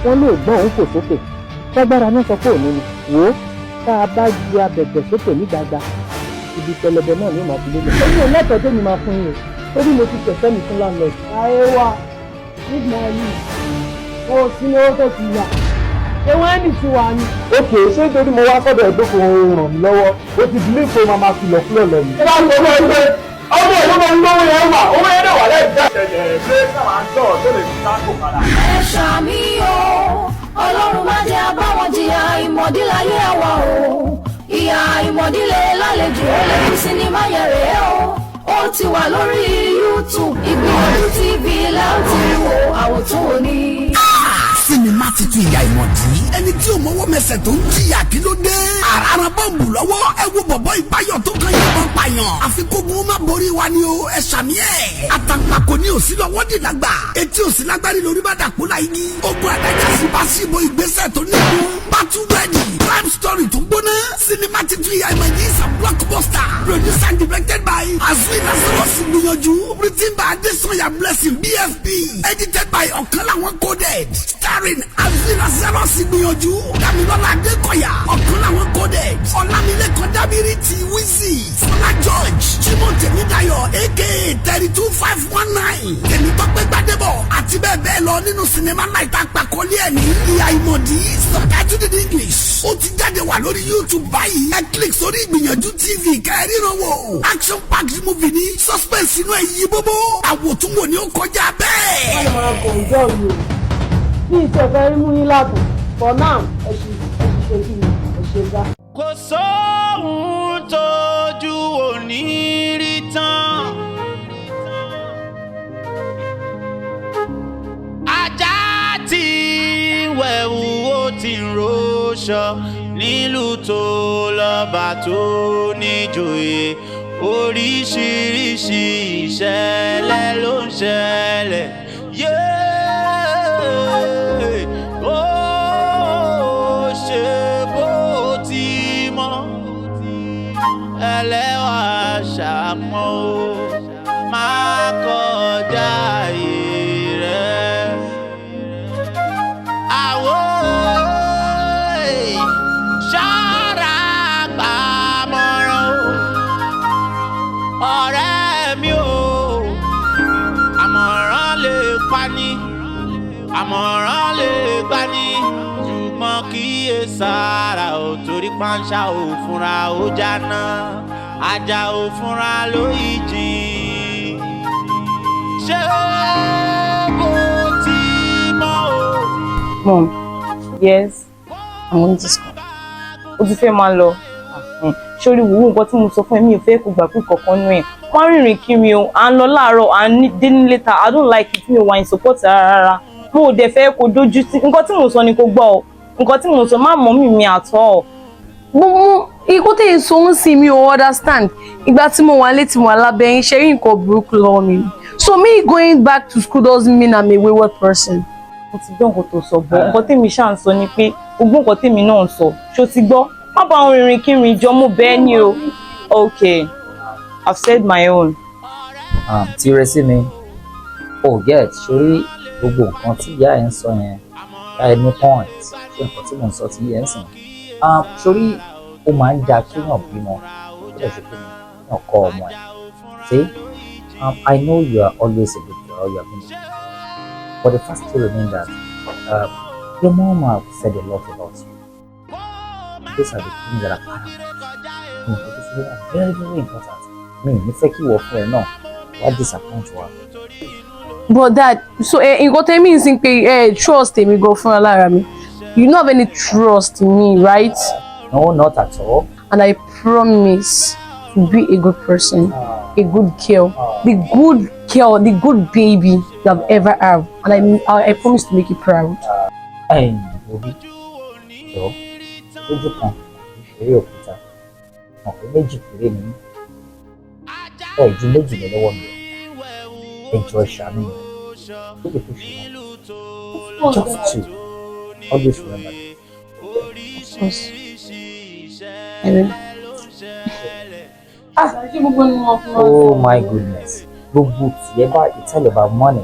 wọ́n lè gbọ́n òun kò sókè tágbára náà sọ pé òní ni wò ó tá a bá ju abẹ̀bẹ̀ sókè ní gbàgbà ibi pẹlẹbẹ náà ní ìmọ̀ ìdílé lọ. èmi ò lẹ́tọ̀ọ́ tó mi máa fún yín o torí mo ti tẹ̀sẹ̀ mi fún landlord. ayé wa nígbà yìí o sí ní owó tó ti yà ṣé wọ́n ẹni tí wà ní. òkè ṣé nítorí mo wá sọ́dọ̀ ẹ̀gbẹ́ kan ràn mí lọ́wọ́ ó ti bí lẹ́kọ̀ọ́ máa ma kìlọ̀ kúlọ̀ lọ mi. ẹ bá ń lọ ẹgbẹ́ ọmọ ìlú máa ń lówó yẹn wà owó yẹn náà wà lẹ́yìn dá. ṣẹlẹ̀ ṣé káwá ń tọ̀ tó lè fi sáàkó padà. ẹ ṣàmì o ọlọ́run má jẹ́ abáwọn jìyà ìmọ̀díláyé àwa o ìyà ìmọ̀dílé lálejò ó lè fi sinimá yẹn rèé o ó ti wà lórí YouTube Ìgbìyànjú TV láti wo àwòtún òní. Sinimá titun ìyá ìmọ̀dí ẹni tí ò mọ́wọ́ mẹsẹ̀ tó ń jìyà kí ló dé. àràràn bọ́ọ̀bù lọ́wọ́ ẹ wo bọ̀bọ́ ìpáyọ̀ tó kàn yín pààyàn. àfikún má borí wa ni o ẹ ṣàmì ẹ̀. àtàǹpàkò ni òsì lọ́wọ́ dì lágbà etí òsì lágbárí lórí bá dàkú láyé. ogun àdájà sí bá sí ibo ìgbésẹ̀ tó nílùú. battle ready crime story tó gbóná. Sinimá titun ìyá ìmọ̀dí is a blockbuster produced and directed by Azui Lazarus Igbiyanju written by Odesanya Blessing BFP edited by Ọ̀kanláwọn coded starring Azui Lazarus Igbiyanju Biola Adekunle Ọ̀kanláwọn coded Ọlámilékan Dábírí ti Wizzy Fọlá George Timothy Midayo aka 32519 Tèmítọ́pẹ́ Gbádébọ̀ àti bẹ́ẹ̀ bẹ́ẹ̀ lọ nínú sinimá náà ìtàkpàkọ́lé ẹ̀ ní ìyá ìmọ̀dí subtitled in English ó ti jáde wà lórí YouTube báyìí ẹ click sórí Ìgbìyànjú TV kẹrìnrán wò action packed movie ní suspense inú ẹ̀ yí bóbó àwòtúnwò ni ó kọjá bẹ́ẹ̀. wọ́n máa kọ̀ ọjọ́ yìí o bí ìṣẹ̀fẹ̀ mú yín látọ̀ for now ẹ ṣe kí ni ẹ ṣe gbá. kò sóhun tójú òní rí tán ajá tí wẹ̀wù ó ti ń róṣọ nílùú tó lọ́ba tó níjòyè oríṣiríṣi ìṣẹ̀lẹ̀ ló ń ṣẹlẹ̀ ó ṣe bó ti mọ́ ẹlẹ́wà ṣàpọ́n ó máa kọjá ààyè rẹ̀ àwọ̀ ṣọ́ra gbàmọ̀ràn ọ̀rẹ́ mi ò àmọ̀ràn lè pani àmọ̀ràn lè gbani ṣùgbọ́n kíyè sára ò torí pàǹṣá ò fúnra ó jáná ajá ò fúnra ló ìjìn ṣé bó ti mọ́ o. Mom, yes, I'm going to school. O ti fẹ́ máa lọ. Sórí wúwo nǹkan tí mo sọ fún ẹ mi ò fẹ́ kó gbà pé kankan nú ẹ̀. Wọ́n rìnrìn kiri o, à ń lọ láàárọ̀, à ń dé ní later. I don't like it, mi ò wà in support rárá. Mo ò dẹ̀ fẹ́ kó dojú sí. Nǹkan tí mo sọ ni kó gbọ́ o. Nǹkan tí mo sọ má mọ̀ mi àtọ́. Gbogbo ikú tí ń sọ ń sin mi ò understand. Ìgbà tí mo wà létí mo alábẹ́ yín ṣe rí nǹkan burúkú lọ́wọ́ mi. So me going back to school doesn't mean I'm a wayward person. Mo ti gbọ́ nǹkan tó sọ bọ̀. Nǹkan tèmi ṣáà ń sọ ni pé gbogbo nǹkan tèmi náà ń sọ. Ṣó ti gbọ́? Má bá wọn rìnrìn kiri jọ mo bẹ́ẹ̀ ni o. Okay, I've said my own. Tí rẹ sí mi, get sórí gbogbo nǹkan tí ìyá ẹ̀ ń sọ yẹn ẹ̀ ní point ṣé nǹkan tí mò ń sọ ti yẹ ń sìn. Sórí ó máa ń da kéèyàn bímọ ó lè ṣe kéèyàn kọ́ ọmọ ẹ̀. See, I know you are always a good girl, you have been a good girl, but the fact still remains that your mom have said a lot about you. These are the things that are paramount. They are very, very important. Ní fẹ́ kí ìwọ fún ẹ náà wá disappoint wa. But Dad, so nǹkan tẹ́ mi ń sin pé trust èmi gan fúnra lára mi. You don't have any trust in me, right? No, not at all. And I promise to be a good person, a good girl, the good baby you have ever had. And I promise to make you proud. Obi, jọ lójú kan ìṣeré òkúta ọ̀pẹ méjì péré ni ju méjì lọ lọ́wọ́ mi ẹjọ́ ìṣàánú mi ó lè fi ṣùgbọ́n just to always remember Of course. I will. Oh my goodness. Gbogbo tí ẹ bá it's all about money.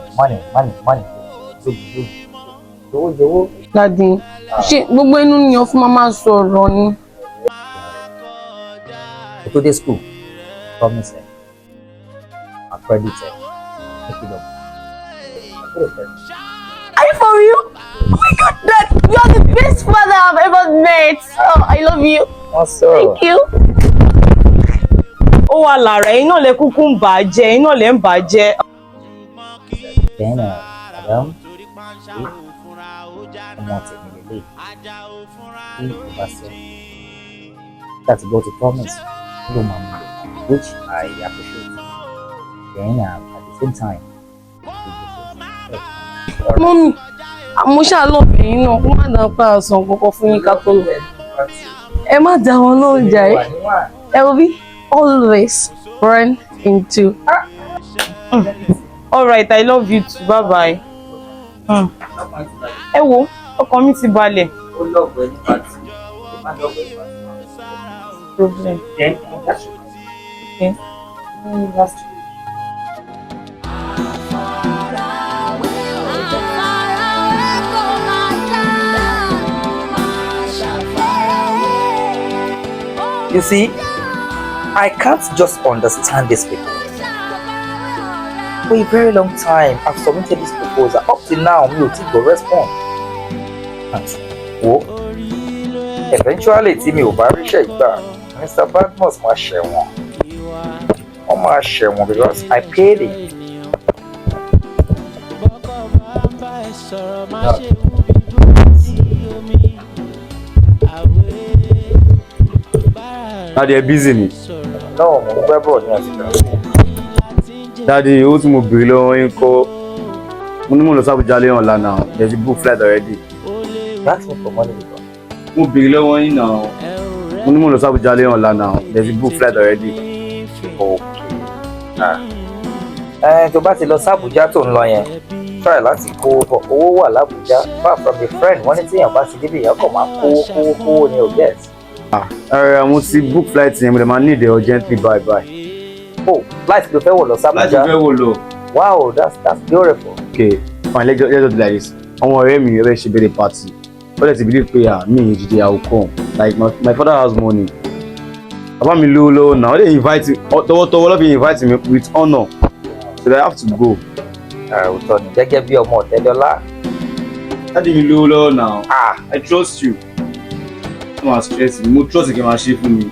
Jọ̀wọ́. Daddy, ṣé gbogbo inú ni o fún mama sọ̀rọ̀ ni? To the school, promise it. Accredited. Make it up. Are you for real? Oh my God, Dad, you are the best father I've ever met. Oh, I love you. Also. Thank you. Ó wà lára ẹ̀yin náà lẹ kúkú ń bàjẹ́, ẹ̀yin náà lẹ ń bàjẹ́. Then, madam, ọmọ tèmi lélẹ̀ bí ìbá sọ láti gbọ́ ti promise ló máa mú which I appreciate. Then, at the same time, Mommy, mo ṣáà love yín náà, kó má dá pa àsàn kankan fún yín ká tó lọ. Ẹ má dá wọn lóhùn jàre. Ẹ wo bí always run into. All right, I love you too. Bye bye. Ẹ wo, ọkàn mi ti balẹ̀. ó lọ́gbẹ̀ẹ́ nípa tí ó má lọ́gbẹ̀ẹ́ nípa tí wọ́n Problem. then that's Okay. last You see, I can't just understand these people. For a very long time, I've submitted this proposal. Up till now, me ò tí go respond. Wo, eventually, tí mi ò bá ríṣẹ́ ìgbà, Mr. Badmus máa ṣẹ̀wọ̀n. Wọ́n máa ṣẹ̀wọ̀n because I paid him. Daddy, ẹ busy ni. No, mo gbẹ́ bọ̀ ní àsìkò. Daddy, ó tí mo béèrè lọ́wọ́ yín kọ́. Mo ní mo lọ sí Abuja lẹ́yìn ọ̀la náà. There's a book flight already. You ask me for money before. Mo béèrè lọ́wọ́ yín náà. Mo ní mo lọ sí Abuja lẹ́yìn ọ̀la náà. There's a book flight already. Okay. Tó bá ti lọ sí Abuja tó ń lọ yẹn, try láti kó bọ̀. Owó wà l'Abuja. Far from a friend, wọ́n ní tí èèyàn bá ti débi èèyàn kàn máa kó ní o get. Mo ti book flight yẹn mo dẹ̀ máa need it urgently bye. Oh, flight ló fẹ́ wọ̀ lọ sí Abuja. Láti fẹ́ wò lọ. Wow, that's beautiful. Okay, fine, let's just do like this. Àwọn ọ̀rẹ́ mi rẹ̀ ṣe birthday party. Ó lè ti believe pé me Jídé I will come. Like my father has money. Bàbá mi lówó lọ́wọ́ náà. Ó lè invite me, tọwọ́tọwọ́ ló fi invite me with honour. So I have to go. Òótọ́ ni gẹ́gẹ́ bí ọmọ Ọ̀tẹ́dọ́lá. Daddy mi lówó lọ́wọ́ náà. I trust you. Mo stress mi, mo trust kí n máa ṣe fún mi.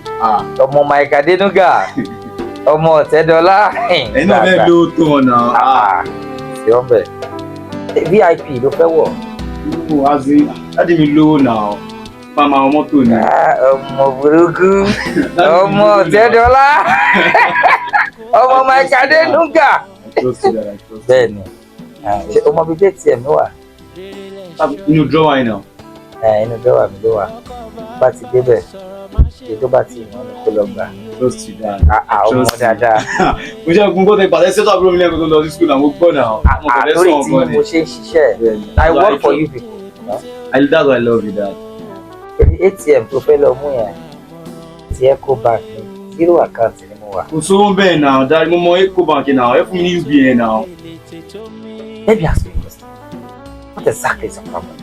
Ọmọ Mike Adenuga. Ọmọ Ọ̀tẹ́dọ́lá. Ẹ̀yin náà fẹ́ lówó tó wọn náà. Ṣé wọ́n bẹ̀? VIP ló fẹ́ wọ̀. Azui, Daddy mi lówó náà. Mama ọmọ tó ní. Ọmọ burúkú. Ọmọ Ọ̀tẹ́dọ́lá. Ọmọ Mike Adenuga. Bẹ́ẹ̀ni. Ṣé ọmọ bíbí ATM wà? Inú drawer yìí náà. Inú drawer mi ló wà. Bá ti débẹ̀, ṣe tó bá ti mọ̀ ní kó lọ gbà. Trust you dad. Ọmọ dáadáa. Mo ṣe gun kótó ìpàdé ṣètò àbúrò mi lẹ́kọ̀ọ́ tó lọ sí school àwọn gbọ́ náà. Lórí tí mo ṣe ń ṣiṣẹ́, I work for you people. That's why I love you dad. ATM tó fẹ́ lọ mú yẹn ti Ecobank ní zero account ni mo wà. Kò sówó bẹ́ẹ̀ náà, dárí mo mọ Ecobank náà, ẹ fún mi ní UBA náà. Let me ask you a question. What exactly is your problem?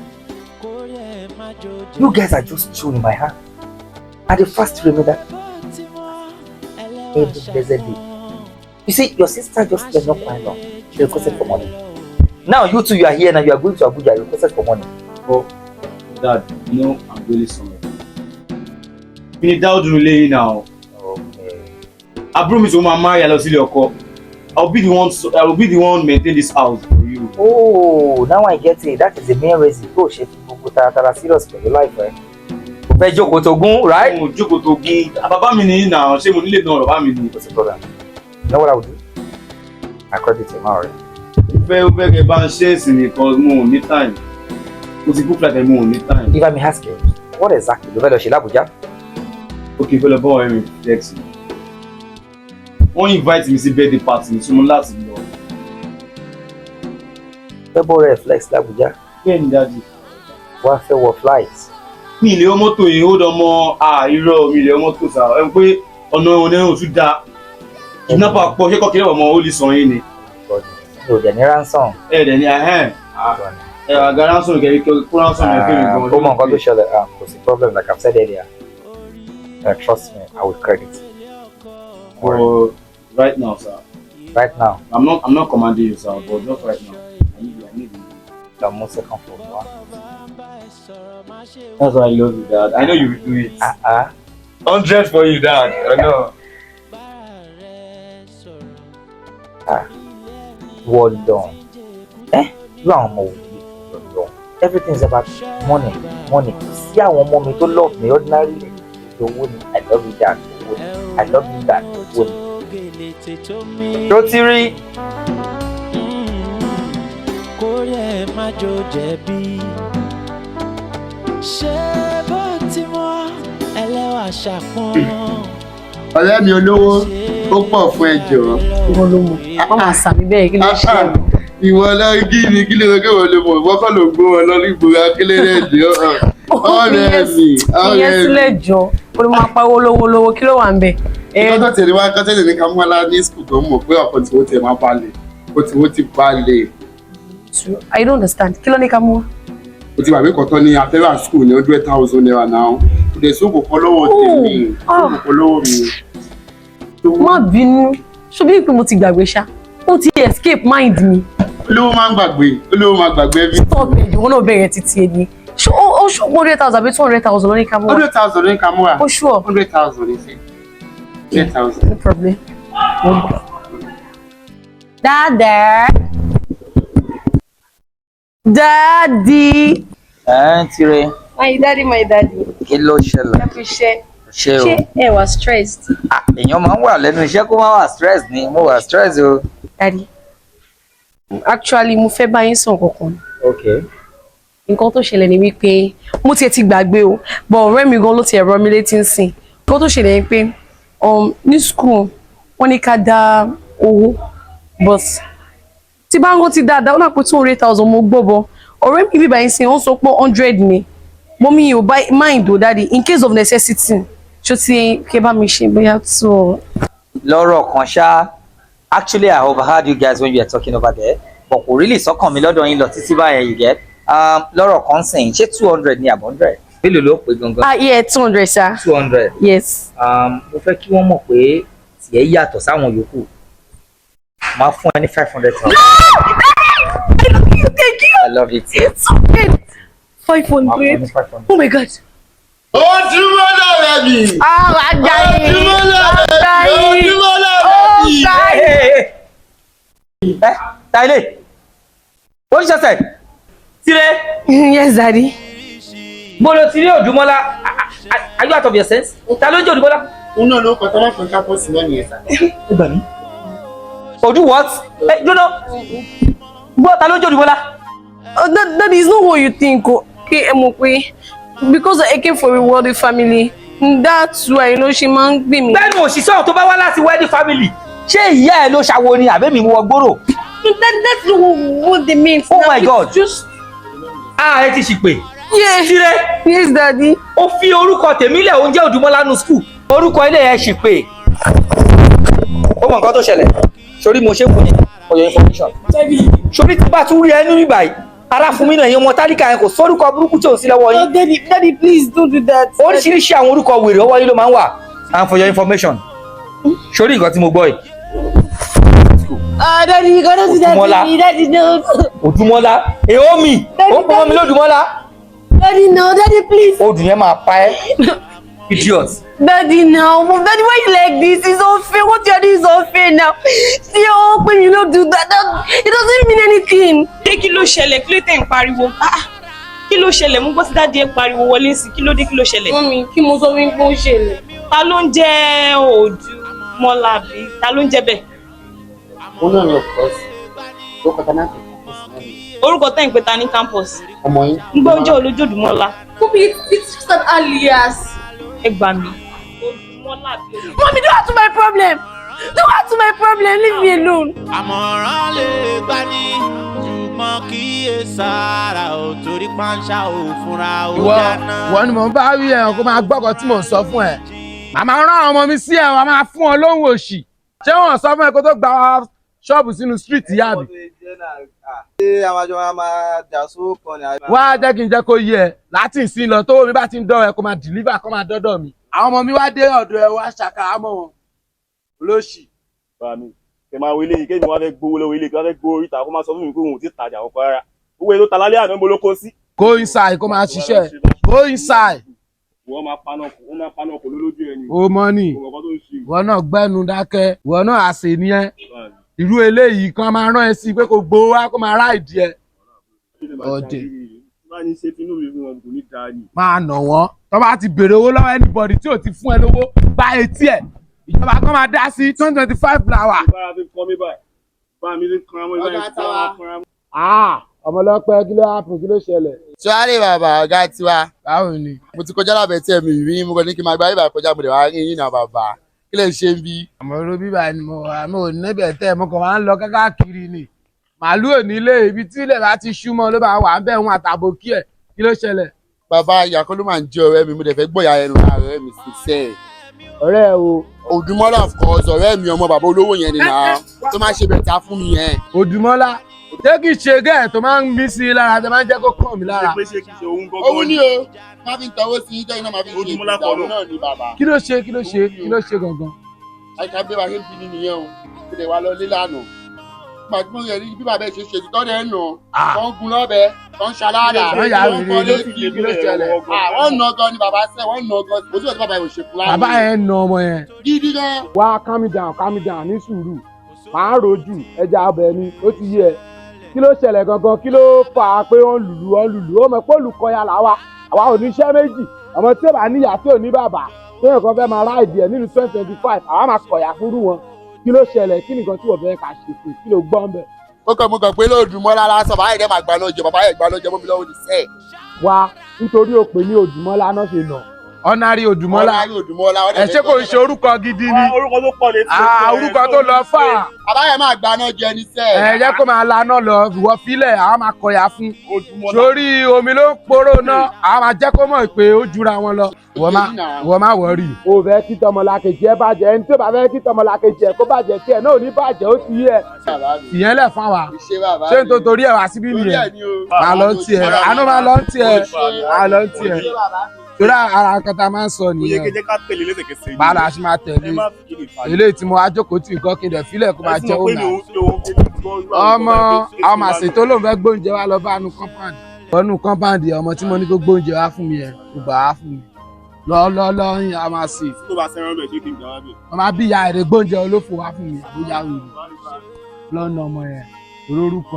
You guys are just chewing my hand. And the first remember every blessed day. You see, your sister just came up quite long. She requested for money. Now you two, you are here now, you are going to Abuja, you requested for money. Oh, Dad, you know, I'm really sorry. You need to do it now. Okay. I promise you, my marry, I love you. I will be the one maintain this house for you. Oh, now I get it. That is the main reason. Oh, she people serious for your life, right? Fẹ́ jókòó tógún, right? Mo jókòó tógún. Bàbá mi ni now, ṣé mo nílé náà bàbá mi ni. What's the problem? You know what I would do? I call it tomorrow. Ó fẹ́ kẹ́ bá ń ṣe é sí ni because mo ò ní time. Mo ti book flight mo ò ní time. If I may ask you, what exactly ló fẹ́ lọ ṣe l'Abuja? Okay, fẹ́ lọ bọ́ ọ̀rẹ́ mi flex. Wọ́n invite mi sí birthday party mi, so mo láti lọ. Fẹ́ bọ́ rẹ̀ flex l'Abuja? Bẹ́ẹ̀ ni daddy. Wọ́n fẹ́ wọ flight. Mi ilé ọmọ tó yìí ó dọmọ irọ́ mi ilé ọmọ tó sà ẹ pé ọ̀nà onírun tún da kidnapper pọ̀ ṣé kọ́kiri ọmọ ó lè sàn yín ni. Mi ò dẹ̀ ní ransom. Ẹ dẹ̀ ni ahẹ́n. Garanson get ransom e feel me. Ó mọ nǹkan tó ṣẹlẹ̀, kò sí problem like I've said earlier. Trust me, I will credit. For right now, sir. Right now. I'm not commanding you, sir, but just right now. I need you. The most second floor. That's why I love you, Dad. I know you will do it. 100 for you, Dad. I know. Well done. You are more well. Everything's about money. See how one moment to love me ordinarily. I love you, Dad. I love you, Dad. Rotary. Kórè má jò jẹ̀bi. Ṣé bó ti mọ ẹlẹ́wà ṣàpọ́n? Ọ̀rẹ́ mi olówó ó pọ̀ fún ẹjọ́. Ìwọ ló mọ̀. Wọ́n máa sàmì bẹ́ẹ̀ kí ló ṣe é. Ìwọ lọ kí ló rẹ kéwòn ló mọ̀ ìwọ kọ́ ló gbó wọn lọ ní ìgboro akéléré ẹ̀dẹ́ ọ̀rẹ́ mi. Ìyẹn sílẹ̀ jọ, ó ló máa pariwo lówó kí ló wà ń bẹ̀. Ìkọ́tọ̀ tẹ̀lé wá kọ́tẹ̀lé ní Kamala ní skul tó mọ̀ pé ọ̀pọ̀ tí wọ́n ti máa balẹ̀ ó ti wọ́n ti balẹ̀. I don't understand. Kí ló ní ká mú wá? O ti bàbá ìkọ̀tọ́ ní afẹ́rà skul ní 100,000 naira náà. Ìdè sókò kọ́ lọ́wọ́ tèmi. Sókò kọ́ lọ́wọ́ mi. Má bínú. Ṣobí pé mo ti gbàgbé ṣá. Ó ti escape mind mi. Olówó máa ń gbàgbé bí. Stop it, ìwọ náà bẹ̀rẹ̀ títí ẹni. Ó ṣọ́ 100,000 àbí 200,000 ló ní ká mú wá? 100,000 ló ní ká mú wá. Ó ṣọ́ 100,000 ní sí. 10,000. No problem. Daddy. Tire. My daddy. Kí ló ṣẹlẹ̀? Ṣé o? Ṣé ẹ wà stressed? Èèyàn máa ń wà lẹ́nu iṣẹ́ kó má wà stress ni. Mo wà stress o. Daddy. Actually, mo fẹ́ bá yín sọ nǹkan. Okay. Nǹkan tó ṣẹlẹ̀ ni wípé mo tiẹ̀ ti gbàgbé o, but ọ̀rẹ́ mi gan ló ti ẹ̀rọ mi létí ń sìn. Nǹkan tó ṣẹlẹ̀ ni pé ní school wọ́n ní ká dá owó, but tí bá ń rántí dáadáa ó náà pé 200,000 mo gbọ́ bọ́. Ọ̀rẹ́ mi bíbá yín sìn wọ́n sọ pé 100 ni. Mo mi ò bá mind o daddy in case of necessity. Ṣó ti kẹ́ bá mi ṣe bóyá tó. Lọ́rọ̀ kan ṣá, actually I overheard you guys when you were talking over there, but kò really sọ́kàn mi lọ́dọ̀ yín lọ títí báyẹn you get. Lọ́rọ̀ kan sìn ṣé 200 ni àbí 100? Bílò ló pè gangan. Yeah, 200 sir. 200. Yes. Mo fẹ́ kí wọ́n mọ̀ pé tiẹ̀ yàtọ̀ sáwọn yòókù. Máa fún ẹ ní 500,000. Thank you. I love it. It's okay. 500. Oh my God. Odumola baby. Ajayi. Taile. What you just said? Tire. Yes, daddy. Bolo Tire Odumola. Are you out of your sense? Ta ló jẹ́ Odumola? Òun náà ló kọ́ tọ́lá fún campus náà nìyẹn sá. Ẹgbà mi. Odu what? You know. But ta ló jẹ́ Odumola? That is not what you think. Okay, Emokwe. Because I came from a wealthy family. That's why she máa ń gbé mi. Bẹ́ẹ̀ni òṣìṣẹ́ tó bá wá láti wealthy family. Ṣé ìyá ẹ ló ṣàwo ni àbí mi wọ gbòòrò? That's not what they mean. Oh my God. Just. Ẹ ti ṣìpè. Yes. Tire. Yes, daddy. Ó fi orúkọ tèmi lẹ̀ ó ń jẹ́ Odumola nu school. Orúkọ ilé ẹ̀ ṣìpè. Ó mọ nǹkan tó ṣẹlẹ̀. Sórí mo ṣe fún yín for your information. Sórí tí bá tún rí ẹnu nígbà yìí. Ara fún mi náà yẹn ọmọ tálíkà yẹn kò sórúkọ burúkú tí ò sí lọ́wọ́ yín. Daddy, please don't do that. Oríṣiríṣi àwọn orúkọ wèrè ọwọ́ yín ló máa ń wà. And for your information. Sórí nǹkan tí mo gbọ́ yìí. Daddy, you gotta do that. Daddy, no. Odumola. Èómi. Ó pọ́n mi lódùmọ́lá. Daddy, no. Daddy, please. Odù yẹn máa pa ẹ́. Idiot. Daddy, now. Daddy, why you like this? It's unfair. What you're doing is unfair now. See, when you don't do that, it doesn't mean anything. Kí ló ṣẹlẹ̀? Kí ló tẹ̀ ń pariwo? Kí ló ṣẹlẹ̀? Mo gbọ́ sí dáàdi ẹ̀ pariwo wọlé sí. Kí ló dé? Kí ló ṣẹlẹ̀? Mọ́mí, kí mo sọ wípé ó ṣẹlẹ̀. Ta ló ń jẹ́ Odumola bí? Ta ló ń jẹ́ bẹ́ẹ̀? Òun náà ni of course. Ó kọ́ tọ́lá fún campus náà nìyẹn. Orúkọ tẹ̀ ń pè ta ní campus. Ọmọ yín. Ń gbọ́ oúnjẹ olójú Odumola. It's just an alias. Ẹ gbà mí. Odumola bí. Mommy, don't add to my problem. Don't add to my problem. Leave me alone. Àmọ̀ràn lè gbani ṣùgbọ́n kíyè sára ò torí pàǹṣá ò fúnra ó dáná. Wọ́n ní mò ń bá wí ẹ̀ kó máa gbọ́kọ̀ tí mò ń sọ fún ẹ. Màmá rán àwọn ọmọ mi sí ẹ̀ wọ́n máa fún ọ lóhùn òṣì. Ṣé wọ́n sọ fún ẹ kó tó gba ṣọ́ọ̀bù sínú street yá mi. ṣé àwọn àjọ máa jà sówó kan ni. wá jẹ́ kí n jẹ́ kó yé ẹ láti ìsín lọ tó mi bá ti ń dán ẹ kó máa deliver kó máa dọ́dọ̀ mi. àwọn ọmọ mi wá dé ọ̀dọ̀ ẹ wá ṣàkà mọ́ wọn olóṣì. bàmí kẹ máa wọlé yìí kéèmí wá fẹ́ gbowó lọ́wọ́ ilé kí wọ́n fẹ́ gbowó oríta kó máa sọ fún mi pé òun ò tí tajà ọkọ rárá owó èlò ta lálẹ́ àná mo ló kó sí. go inside kó máa ṣiṣẹ́ go inside. wọ́n máa paná ọkọ̀ lójú ẹni. o mọ ni ìwọ náà gbẹ́nu dákẹ́ ìwọ náà àṣẹ nìyẹn irú eléyìí kan máa rán ẹ sí pé kò gbowó wá kó máa ráìdì ẹ. ọ̀dẹ̀ máa nà wọ́n tó bá ti béèrè owó lọ́wọ́ anybody tí ò ti fún ẹ lówó gba etí ẹ̀ ìjọba kan máa dá sí 2025 làwà. ọmọlọpẹ kí ló hàpù kí ló ṣẹlẹ̀. sọ́ọ́rì bàbá ọ̀gá tiwa. báwo ni. mo ti kọjá lábẹ́ tí ẹ̀mí rí mo kàn ní kí n máa gba ibà kọjá mo lè wá rí yín náà bàbá kí lè ṣe ń bí. àmọ́ irú bíbá ni mo wà mo ò níbẹ̀ tẹ́ mo kàn máa ń lọ káàkiri ni màálù ò nílé ibi tí ilẹ̀ bá ti ṣú mọ́ ló bá wà ń bẹ̀ wọn àtàbò kí ẹ̀ kí ló ṣẹlẹ̀. bàbá ìyàkọ́ ló máa ń jẹ́ ọ̀rẹ́ mi mo dẹ̀ fẹ́ gbọ́yà ẹnu ọ̀rẹ́ mi sí sẹ́ẹ̀. ọ̀rẹ́ o. Odumola of course ọ̀rẹ́ mi ọmọ bàbá olówó yẹn ni náà tó máa ṣe bẹ̀tà fún mi yẹn. Odumola ṣé kìí ṣe gẹ́ẹ̀ tó máa ń mí sí i lára tó máa ń jẹ́ kó kàn mí lára. òun ni o máa fi ń tọwọ́ sí ìjọ iná máa fi ń ṣe ìdáwó náà ní bàbá. kí ló ṣe gangan. àyíká bí wàá ṣe ń bí nìyẹn o kò lè wá lọ lé lánàá nígbà tí mo yẹ bí bàbá ẹ ṣe ṣe tọ́ dẹ̀ nù tó ń gun lọ́bẹ̀ tó ń ṣaláàdà tó ń kọ́ létí kí ló ṣẹlẹ̀. wọ́n nà gan ni bàbá sẹ́ wọ́n nà gan kò sí ọ̀tí bàbá yẹn ò ṣe fúlá. bàbá yẹn nà ọmọ yẹn. gidi gan. wá calm down ní sùúrù màá rojú ẹja abẹ ni ó ti yé ẹ kí ló ṣẹlẹ̀ gangan kí ló fà á pé wọ́n lùlù ó mọ̀ pé olùkọ́ya làwa àwa ò ní iṣẹ́ méjì ọmọ tí ò bá níyà tí ò ní bàbá tóyàn kan fẹ́ máa ráìdì ẹ̀ nínú 2025 àwa máa kọ̀yà fúrú wọn kí ló ṣẹlẹ̀ kí nìkan tí wọ́n fẹ́ kà ṣe fún kí ló gbọ́n bẹ̀. mo kàn pé Odùmọ́lá lásán bàbá yẹn dẹ́ máa gbaná jẹ bàbá yẹn gbaná jẹ mọ́ mi lọ́wọ́ ní sẹ́ẹ̀. wá nítorí o pè ní Odùmọ́lá náà ṣe nà ọ̀nàrí Odùmọ́lá ẹ ṣé kò ṣe orúkọ gidi ni orúkọ tó pọ̀ létí orúkọ tó lọ fà. bàbá yẹn máa gbaná jẹ ní sẹ́ẹ̀. ẹ jẹ́ kó máa laná lọ ìwọ fílẹ̀ àwọn máa kọ̀yà fún sórí omi ló ń poró náà àwọn máa jẹ́ kó mọ̀ pé ó jura wọn lọ ìwọ má wọrí. o fẹ́ kí tọmọlàkejì ẹ bàjẹ́ ẹni tí ó bá fẹ́ kí tọmọlàkejì ẹ kó bàjẹ́ tí ẹ náà ò ní bàjẹ́ ó ti yẹ ìyẹn lẹ̀ fún wa ṣé n tó torí ẹ wá síbí nìyẹn máa lọ ń tiẹ̀ àánú máa lọ ń tiẹ̀ torí ara kan tá a máa ń sọ nìyẹn bára a ṣe máa tẹ̀lé eléyìí tí mo wá jókòó tì nǹkan kéde fílẹ̀ kó máa jẹ́ òun ọmọ àwọn àṣetó lòun fẹ́ gbóúnjẹ wá lọ bá nu kọ́mpáǹdì lọ́nu kọ́mpáǹdì ọmọ tí mo ní kó gbóúnjẹ wá fún mi yẹn kó bá wá fún mi lọ́ọ́lọ́ọ́yìn a máa sè wọ́n máa bí ìyá ẹ̀rẹ̀ gbóúnjẹ olófò wá fún mi bóyá wù mí lọ́nà ọmọ yẹn olórúkọ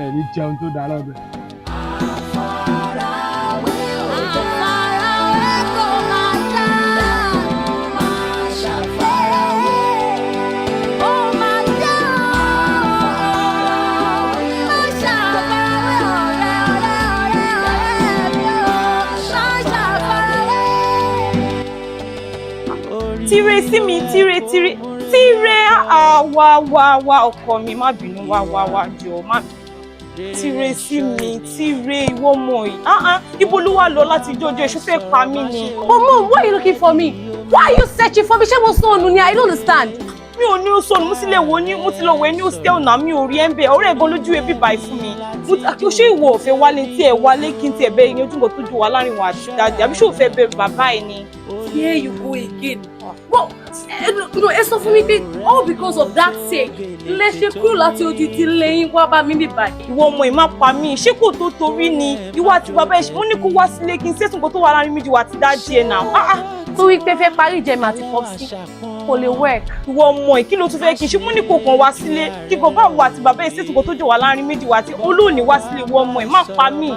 ẹ̀ ní jẹun tó dá lọ́bẹ̀. Tíre sí mi tíre wá ọkọ mi má bínú wá jọ má tíre sí mi tíre ìwọ mọ yìí ibo ló wà lọ láti jọjọ èṣù fẹ́ pa mí ni. But mom, why are you looking for me? Why are you searching for me? Ṣé mo sọnù ni? I don't understand. mi ò ní ó sọnù mo sì lè wò ní mo ti lọ wẹ ní hostel náà mi ò rí ẹ ń bẹ ọ̀rẹ́ ẹ̀gbọ́n lójú ẹbí báyìí fún mi mo ṣé ìwọ ò fẹ́ wálé tí ẹ wálé kí n tiẹ̀ bẹ ìyẹn ojúbọ tó ju wà láàrin wa àti dáadé àbí ṣé ò fẹ́ bẹ bàbá ẹ ni. Here you go again. Well, no, ẹ sọ fún mi pé all because of that sake lè ṣe kúrò láti odidi lẹ́yìn wá bá mi níbà. ìwọ ọmọ ìmá pa mí ṣé kò tó torí ni ìwọ àti bàbá ẹ mo ní kó wá sílé kí n ṣètò nǹkan tó wà láàrin méjì wà àti dáadé ẹ náà. torí pé fẹ́ parí ìjẹun àti pọ́psì kò lè work. ìwọ ọmọ ẹ kí ló tún fẹ́ kí n ṣe mo ní kó kàn wá sílé kí bàbá wa àti bàbá ẹ ṣètò nǹkan tó jọ wà láàrin méjì wà àti olóòní wá sílé ìwọ ọmọ ẹ má pa mí.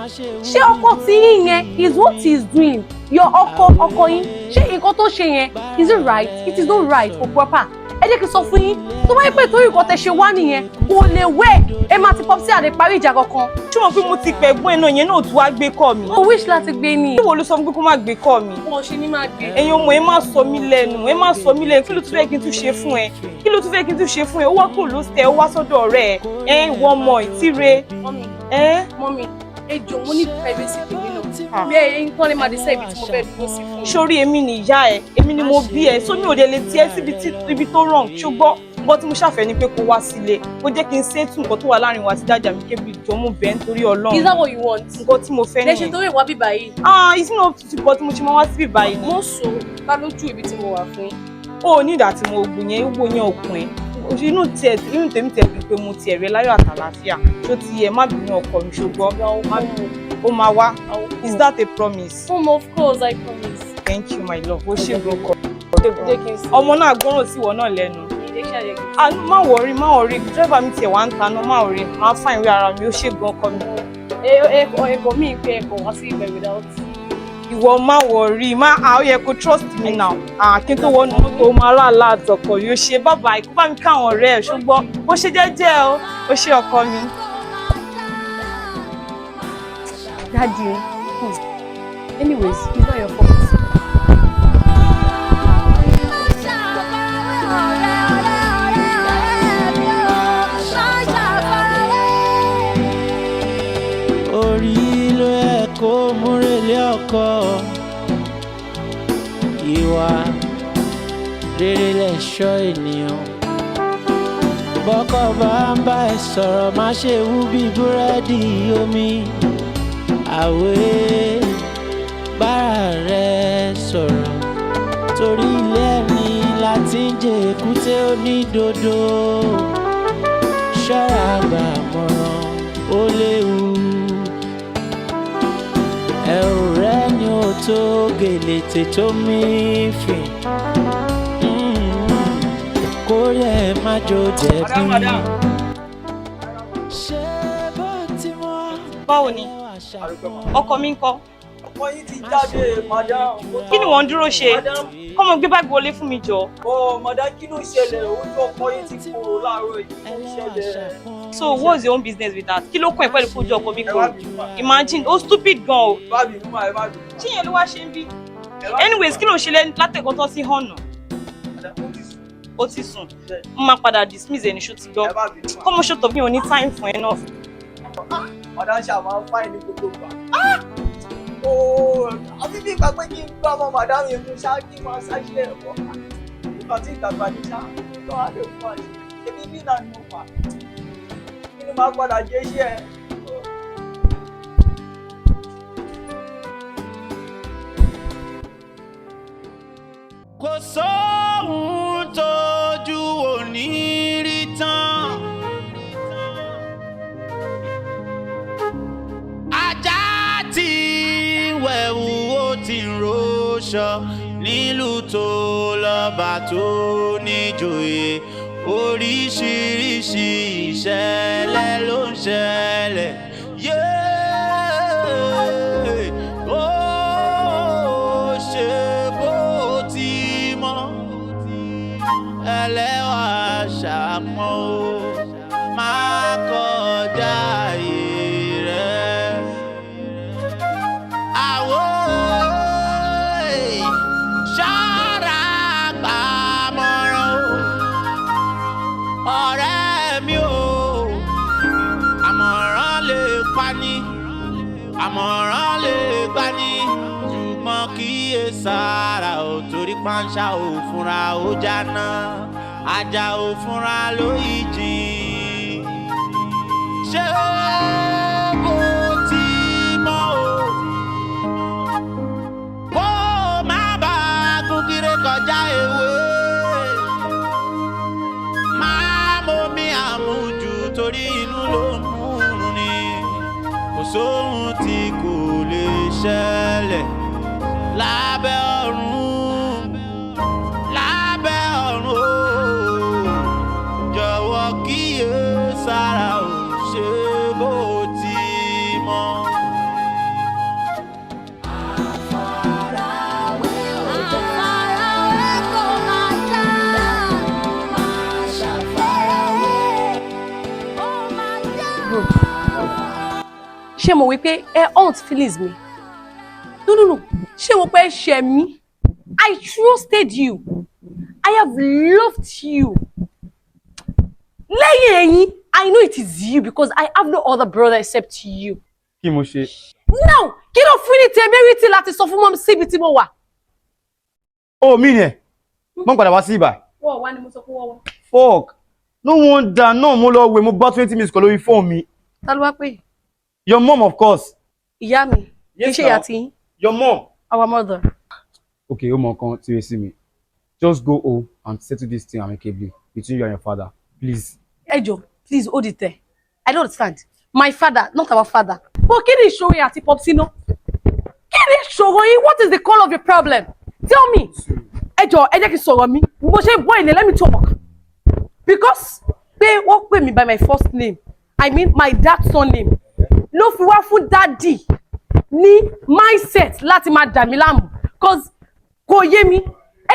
ṣé ọkọ tí yín yẹn is what he is doing your ọkọ yín ṣé nǹkan tó ṣe yẹn is it right? It is not right or proper. ẹ jẹ́ kí n sọ fún yín tó bá yẹ pé torí nǹkan tẹ ṣe wá nìyẹn kò lè wẹ̀ ẹ máa ti pọ́psí àdé parí ìjà kankan. ṣé wọn pé mo ti pẹ̀gbọ́n ẹ̀ náà yẹn náà tún wá gbé kọ́ mi. o wish láti gbé ni. ìwọ ló sọ fún pé kó má gbé kọ́ mi. wọn ò ṣe ní máa gbé. ẹ̀yin ọmọ ẹ má sọ mí lẹ́nu ẹ má sọ mí lẹ́nu kí ló tún fẹ́ kí n tún ṣe fún ẹ kí ló tún fẹ́ kí n tún ṣe fún ẹ ó wá kúrò lóṣìṣẹ́ ó wá sọ́dọ̀ ọ̀rẹ́ ẹ ìwọ ọmọ ìtíre. mọ́mí ẹ jọ̀ọ́ mo ní privacy tèmi náà bí ẹ̀yin tán lè máa dé sẹ́ẹ̀bì tí mo fẹ́ dúró sí fún. sórí èmi ni ìyá ẹ èmi ni mo bí ẹ sómi òde lè tiẹ́ síbi tó ràn ṣùgbọ́n nǹkan tí mo ṣàfẹ́ ni pé kó wá sílé kó jẹ́ kí n ṣètò nǹkan tó wà láàrin wa àti dájà mi kébì jọ mo bẹ̀ nítorí Ọlọ́run. Is that what you want? Nǹkan tí mo fẹ́ nìyẹn. Lẹ́sẹ̀ torí ìwà bíbá yìí. Ìsìn náà tutù pọ̀ tí mo ṣe máa wá sí bíbá yìí ni. Mo sọ ta lójú ibi tí mo wà fún yín. Ó ní ìdá tí mo gbò yẹn òkun ẹ̀. Inú tèmi tẹ̀ bí pé mo tiẹ̀ rẹ láyọ̀ àtàlàáfíà tó ti yẹ má bínú ọkọ mi ṣùgbọ́n ó máa wá. Is that a promise? Of course, I promise. Thank you my love. Ó ṣe gan kọ. Ọmọ náà gbọ́ràn sí ìwọ náà lẹ́nu. Má wọrí dírẹ́bà mi tiẹ̀ wá ń taná má wọrí máa fà ìwé ara mi ó ṣe gan kọ mi. Ẹ̀kọ́ mi pé ẹ̀kọ́ wá sí ibẹ̀ without. Ìwọ má wọrí ó yẹ kó trust me now. Kí n tó wọnú mọ́tò máa láàlá àtọkọ yóò ṣe bàbá ikú bá mi káwọn ọ̀rẹ́ ẹ̀ ṣùgbọ́n ó ṣe jẹ́jẹ́ ó ṣe ọkọ mi. Daddy, anyways, it's not your fault. Orí ló yẹ kó múrelé ọkọ ìwà rere lẹ̀ṣọ́ ènìyàn bọ́kọ bá ń bá ẹ sọ̀rọ̀ má ṣe wú bí búrẹ́dì omi àwẹ̀ bára rẹ sọ̀rọ̀ torí ilé ẹni láti ń jẹ èkúté onídodo ṣọ́ra gbàmọ̀ràn ó léwu. Ẹ̀rù rẹ̀ ni ó tó gèlètè tó mí fìn. Kórè ẹ̀ má jò jẹ̀bi. Báwo ni? Ọkọ mi ń kọ́. Ọkọ yín ti jáde, madam. Kí ni wọ́n ń dúró ṣe? Kọ́mọ gbé báàgì wọlé fún mi jọ. Madam, kí ló ṣẹlẹ̀? Ojú ọkọ yín ti kúrò láàárọ̀ yìí. Kí ló ṣẹlẹ̀? So what's your own business with that? Kí ló kọ́ ẹ̀ pẹ̀lú fojú ọkọ mi kúrò? Imagine, ó stupid gan o. Ṣé yẹn ló wá ṣe ń bí? Anyways, kí ló ṣe látẹ̀kọ́ tó sí hànà? Ó ti sùn. Mo máa padà dismiss ẹni ṣó ti gbọ́. Kọ́mọ ṣòtò mi ò ní time fún ẹ náà. Madam ṣáà máa ń fáìn ní gbogbo ìgbà. Àbí bí ìgbà pé kí n gbọ́ ọmọ madam yẹn mú ṣáà kí n máa ṣáṣẹ́ ẹ̀kọ́. Ìgbà tí ìdàgbà ní ṣáà tó wà lè fún àṣẹ. Èmi bí náà ni mo fà. Kí ni máa padà jẹ́ iṣẹ́ ẹ? Kò sóhun tójú òní rí tán. Ajá tí wẹ̀wù ó ti ń róṣọ nílùú tó lọ́ba tó níjòyè oríṣiríṣi ìṣẹ̀lẹ̀ ló ń ṣẹlẹ̀. Ẹlẹ́wà ṣàpọ̀n o máa kọjá ààyè rẹ̀. Àwọ̀ ṣọ́ra gbàmọ̀ràn o ọ̀rẹ́ mi o àmọ̀ràn lè pani àmọ̀ràn lè gbani ṣùgbọ́n kíyèsára ò torí pàǹṣá ò fúnra ó jáná ajá ò fúnra ló ìjìn. Ṣé bó ti mọ́ o kó má bàa gún kiri kọjá ewé máa mómi àmujù torí inú ló ń múrun ni kò sóhun tí kò lè ṣẹlẹ̀ lábẹ́ ọ̀run o jọ̀wọ́ kíyè sára ò ṣe bó ti mọ́. Ṣé mo wí pé ẹ aunt feelings mi? No. Ṣé mo pé ṣe mí? I trusted you. I have loved you. Lẹ́yìn ẹ̀yin, I know it is you because I have no other brother except you. Kí mo ṣe? Now, kí ló fún ní temerity láti sọ fún mọ́mí síbi tí mo wà? Oh, mi yẹn. Mo ń padà wá sí ibà. Wọ́n wá ni mo sọ fún wọ́n wá. Fuck. No wonder, no mo lọ wẹ̀ mo bá 20 minutes kọ lórí phone mi. Ta ló wá pè? Your mom, of course. Ìyá mi. Yes, Kì í ṣe ìyá tí. Your mom. Our mother. Okay, o mọ kan tí o see me. Just go home and settle this thing amicably between you and your father, please. Ejo, please hold it there. I don't understand. My father, not our father. But kí ni ìṣòro àti popsi no? Kí ni ìṣòro yín? What is the call of your problem? Tell me. Ejo, ẹ jẹ́ kí sọ̀rọ̀ mi. Bó ṣe boy ni, let me talk. Because pé wọ́n pè mí by my first name. I mean my dad's surname. Ló fi wá fún daddy ní mindset láti máa dà mí láàmú. Cause kò yé mi.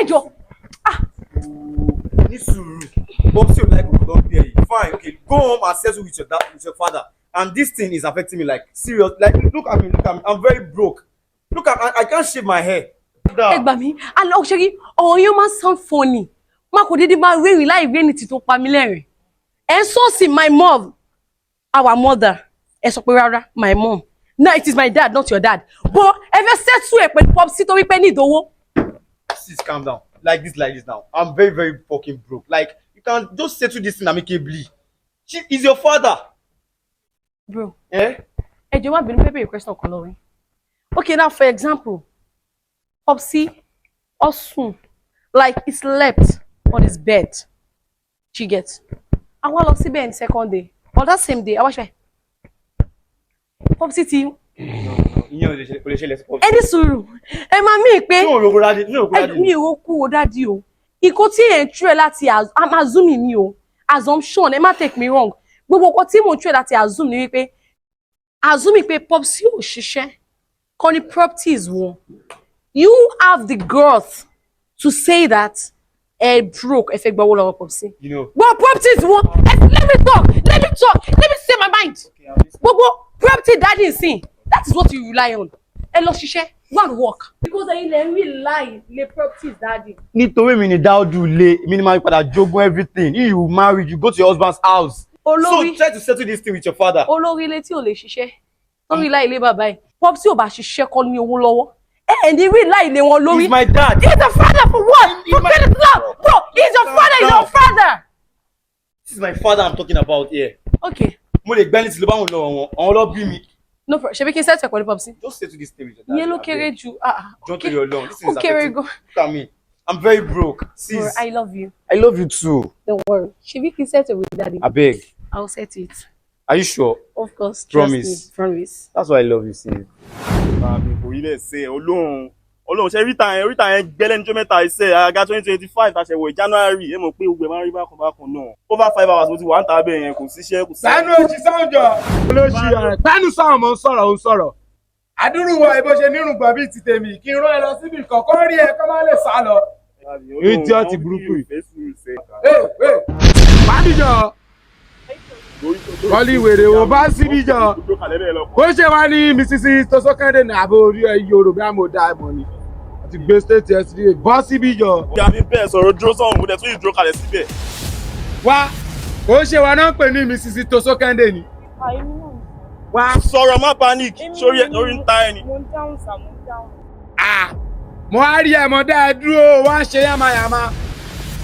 Ejo. Ní sùúrù. Popsi like we don't hear you. Fine, okay. Go home and settle with your dad, with your father. And this thing is affecting me like serious. Like look at me. I'm very broke. Look at I can't shave my hair. Ẹ gbà mí. And Osheri, you must sound funny. Ma kò dédé máa rẹ́rìn láì rí ẹni tí tó pa mí lẹ́rìn. Ẹ sọ sí my mom, our mother. Ẹ sọ pé rárá, my mom. No, it is my dad, not your dad. But ẹ fẹ́ settle ẹ pẹ̀lú popsi torí pé ní ìdówó. Please calm down. Like this now. I'm very, very fucking broke. Like, you can just settle this thing amicably. She is your father. Bro. Eh? Ẹ jọ̀ọ́ má bínú pé bèrè question kan lọ́wọ́ yín. Okay, now for example, popsi Osun, like he slept on his bed. She gets. I want to see bed on second day. Or that same day, I watch her. Popsi ti. Ẹni sùúrù. Ẹ máa mí pé. Mi ò kú o daddy o. Ìkó tí ẹ̀ ń try láti assume mi o. Assumption, ẹ má take me wrong. Gbogbo nǹkan tí mo try láti assume ni wípé assume pé popsi ò ṣiṣẹ́. Kọ́ ni properties wọn. You have the guts to say that broke ẹ fẹ́ gba owó lọ́wọ́ popsi. You know. But properties wọn. Let me talk. Let me say my mind. Gbogbo property daddy is saying. That is what you rely on. Ẹ lọ ṣiṣẹ́, go and work. Because ẹ̀yin lè rely le properties daddy. Nítorí mi ni dáódù lé, mi ni máa padà jogún everything. If you marry, you go to your husband's house. Olórí. So try to settle this thing with your father. Olórí ilé tí ò lè ṣiṣẹ́. Ó rely ilé bàbá ẹ̀. Popsi ò bá ṣiṣẹ́ kọ́ ní owó lọ́wọ́. And he rely ilé wọn lórí. He's my dad. He's the father for what? For credit love. Bro, he's your father, he's your father. This is my father I'm talking about here. Okay. Mo lè gbẹ́ni tí ló bá wọn lọ àwọn lọ bí mi. No problem. Ṣebí kí n settle pẹ̀lú popsi? Just settle this thing with your dad. Ìyẹn ló kéré jù. Don't carry along. This is Okay, affecting. Look at me. I'm very broke. Sis. I love you. I love you too. Don't worry. Ṣebí kí n settle with daddy? I beg. I'll settle it. Are you sure? Of course. Promise. Promise. That's why I love you, sis. Mami kò ilé ṣe Ọlọ́run ṣe oríta yẹn gbẹ́lẹ́ níjọ́ mẹ́ta iṣẹ́ àga 2025 tá ṣe wọ̀ January ẹ mọ̀ pé gbogbo ẹ̀ máa ń rí bákan náà. Over 5 hours mo ti wà ń ta abẹ́ yẹn kò síṣẹ́ kò sí. Bẹ́ẹ̀ni o ti sọ́njọ́. Olóṣì rẹ̀ bẹ́ẹ̀ni sọ̀rọ̀ mo ń sọ̀rọ̀. Àdúrú wọ ìbò ṣe nírùngbọ̀n bíi ti tèmi kí n rán ẹ lọ síbi kọ̀ọ̀kan rí ẹ kọ́ máa lè sá lọ. Èyí tí ó ti burúkú yìí. Bádìjọ́. Kọ́lí wèrè wo bá síbí jọ. Bó ṣe wá ní Mrs. Tosokande ní àbò orí Yorùbá mo dá ẹ̀mọ́ ni. Àti gbé state yesterday bọ́ síbí jọ. Ìyá mi bẹ́ẹ̀ sọ̀rọ̀ dúró sọ̀hún mo dẹ̀ tún ìdúró kalẹ̀ síbẹ̀. Wá bó ṣe wá náà pè ní Mrs. Tosokande ni. Wá sọ̀rọ̀ má panic sórí ń ta ẹni. Mo ń dáhùn sà, mo ń dáhùn. Mo á rí ẹ̀mọ́ dá ẹ dúró wá ṣe yàmàyàmà.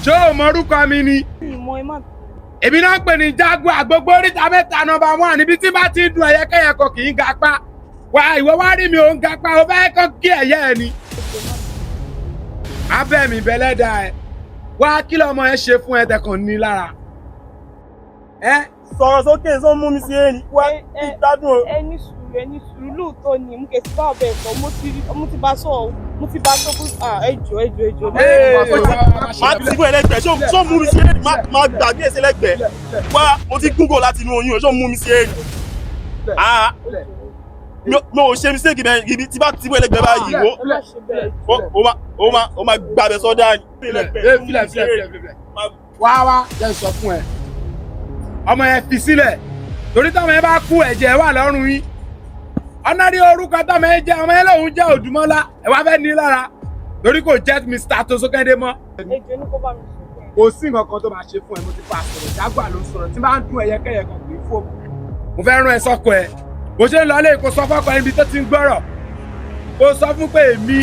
Ṣé o mọ orúkọ mi ni? Ìmọ̀ ẹ má Èmi náà ń pè ní Jaguar gbogbo oríta mẹ́ta nọ́mbà 1 níbi tí bá ti dùn ẹ̀yẹ́kẹ́yẹ kò kì í gapá. Wá ìwọ wá rí mi ò ń gapá o fẹ́ kọ́ kí ẹ̀yẹ́ ẹ ni. Abẹ́ mi bẹ́lẹ́dà ẹ̀. Wá kí lọ́mọ ẹ ṣe fún ẹ tẹkàn ní lára. Sọ̀rọ̀ sókè sọ mú mi sí ẹni. Wá ìgbádùn o. ẹni sùúrù lóòótọ́ ni mo kẹ̀ sí bá ọbẹ̀ ẹ̀kọ́ mo ti bá sọ ẹjọ́. Má ti bú ẹlẹ́gbẹ̀ẹ́ ṣó mú mi sí ẹni má gbàgbé ẹsẹ̀ lẹ́gbẹ̀ẹ́. Wá mo ti gúngò láti inú oyún ṣó mú mi sí ẹni. Mi ò ṣe mistake ibi tí bá ti bú ẹlẹ́gbẹ̀ẹ́ báyìí ó máa gbàbẹ̀ sọ́dá ni. Wá jẹ́ sọ fún ẹ. Ọmọ yẹn fi sílẹ̀ torí tọ́mọ yẹn bá kú ẹ̀jẹ̀ wà lọ́rùn yín. Ọ̀nà rí orúkọ tọ́mọ yẹn jẹ́ ọmọ yẹn lòun jẹ́ Odumola ẹ wá fẹ́ ní lára torí kò jẹ́ Mr. Tosokande mọ́. Ẹjọ́ ní kó bá mi sọ. Kò sí nǹkan kan tó máa ṣe fún ẹ mo ti pa àsọ̀rọ̀ Jaguar ló ń sọ̀rọ̀ tí bá ń dún ẹyẹkẹ́yẹ kan kì í fò mọ́. Mo fẹ́ rán ẹ sọ́kọ ẹ bó ṣe ń lọ ilé kó sọ fọ́kọ ẹni tó ti ń gbọ́rọ̀ kó sọ fún pé èmi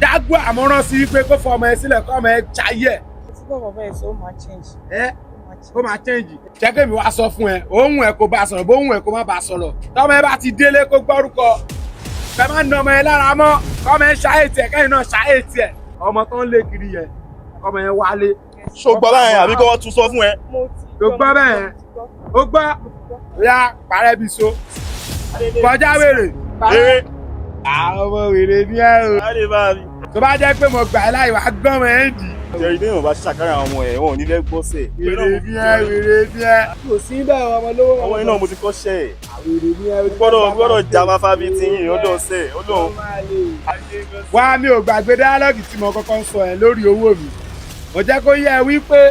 Jaguar àmọ́ràn sí pé kó fọ ọmọ ẹ sílẹ̀ kó ọmọ ẹ jayé. Tí bàbá ẹ̀ sọ máa change. ó máa change jẹ́ kí èmi wá sọ fún ẹ òun ẹ̀ kó bá sọ̀rọ̀ bóun ẹ̀ kó má bá sọ̀rọ̀ tọ́mọ ẹ bá ti délé kó gbọ́rúkọ ẹ má nà ọmọ ẹ lára mọ́ ọmọ ẹ ṣàyètì ẹ kẹ́yìn náà ṣàyètì ẹ ọmọ tó ń lé kiri yẹn ọmọ yẹn wálé. ṣùgbọ́n báyẹn àbí kí wọ́n tún sọ fún ẹ. tó gbọ́ bẹ́ẹ̀ ó gbọ́ ya parẹ́ bí so kọjá wèrè. àwọn ọmọ wèrè ní ẹ o tó bá jẹ́ pé mo gbà ẹ́ láì wá gbọ́n mọ́ ẹ́ ń dì. jẹ́rìí déèyàn bá ṣàkárà àwọn ọmọ ẹ̀ wọn ò ní fẹ́ gbọ́ sẹ̀. wèrè ní ẹ. kò sí bẹ́ẹ̀ ọmọ lówó. ọmọ yìí náà mo ti kọ́ ṣẹ́ ẹ̀. wèrè ní ẹ. gbọ́dọ̀ já máa fa bíi tiyín ọdún sẹ̀ ọdún. wá mi ò gbàgbé dáálọ́gì tí mo kọ́kọ́ ń sọ ẹ̀ lórí owó mi mo jẹ́ kó yẹ wípé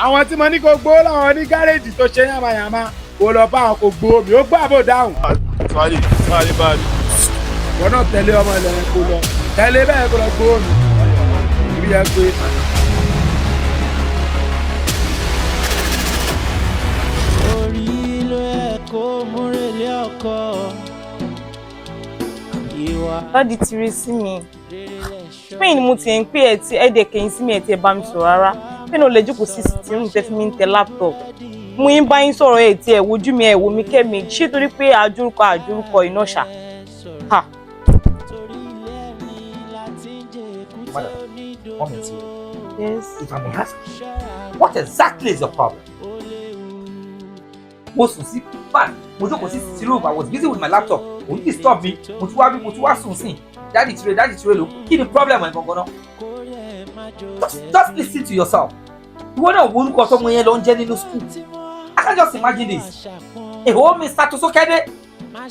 àwọn tí mo ní kó gbó láwọn ní gáréèjì tó ṣe yàmàyàmà kó lọ bá àwọn kò gbó mi ó gbà bò dáhùn. wọn náà tẹ̀lé ọmọ ilẹ̀ yẹn kó lọ tẹ̀lé bẹ́ẹ̀ kó lọ gbó mi rí ẹ pé. orí ló yẹ kó múrelé ọkọ ìwà. Dádì ti rí sí mi pé ni mo ti ń pè ẹ tí ẹ̀dẹ̀ kẹ́yìn sí mi ẹ̀ tí ẹ bá mi sọ̀rọ̀ rárá pé ní o lè jókòó sí sítìrún tẹ́ fi mi ń tẹ laptop mo ń bá yín sọ̀rọ̀ ẹ̀ tí ẹ̀ wojú mi ẹ̀ wò mí kẹ́mi ṣé torí pé àjórúkọ iná ṣá. Madam, moment here. Yes. If I may ask you, what exactly is your problem? Mo sùn sí báyìí, mo jókòó sí sítìrún, I was busy with my laptop. Òun disturb mi, mo ti wá sùn sí. Daddy tire lo. Kí ni problem ẹ̀ gangan náà? Just listen to yourself. Ìwọ náà wo orúkọ tọmọ yẹn lọ ń jẹ́ nínú school. I can just imagine this. A whole Mr. Tosokede.